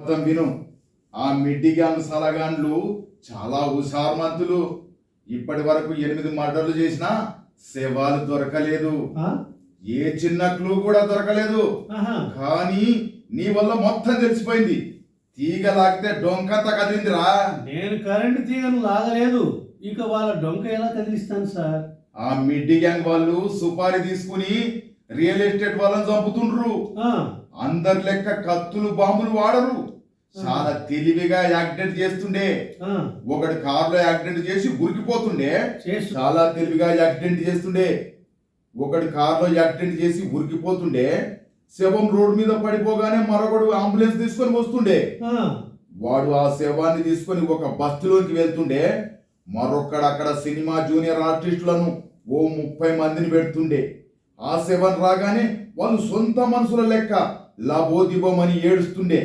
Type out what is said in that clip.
మొత్తం విను. ఆ మిడ్డి గ్యాంగ్ సలగాండ్లు చాలా హుషార్మంతులు. ఇప్పటి వరకు 8 మర్డర్లు చేసినా శవాలు దొరకలేదు. ఆ? ఏ చిన్న క్లూ కూడా దొరకలేదు. ఆహా. కానీ నీ వల్ల మొత్తం తెలిసిపోయింది. తీగ లాగితే డొంకంతా కదిలిందిరా. నేను కరెంటు తీగను లాగలేదు, ఇక వాళ్ళ డొంక ఎలా కదిలిస్తాను సార్? ఆ మిడ్డి గ్యాంగ్ వాళ్ళు సుపారీ తీసుకుని రియల్ ఎస్టేట్ వాళ్ళని చంపుతుండ్రు. ఆ, అందరి లెక్క కత్తులు బాంబులు వాడరు. చాలా తెలివిగా యాక్సిడెంట్ చేస్తుండే. ఆ, ఒకటి కారులో యాక్సిడెంట్ చేసి ఉరికిపోతుండే. చేస్తు చాలా తెలివిగా యాక్సిడెంట్ చేస్తుండే. ఒకటి కారులో యాక్సిడెంట్ చేసి ఉరికిపోతుండే. శవం రోడ్డు మీద పడిపోగానే మరొకడు అంబులెన్స్ తీసుకొని వస్తుండే. ఆ, వాడు ఆ శవాన్ని తీసుకొని ఒక బస్సులోకి వెళ్తుండే. మరొకడు అక్కడ సినిమా జూనియర్ ఆర్టిస్టులను ఓ 30 మందిని పెడుతుండే. ఆ శవం రాగానే వాళ్ళు సొంత మనుషుల లెక్క లబోదిబోమని ఏడుస్తుండే.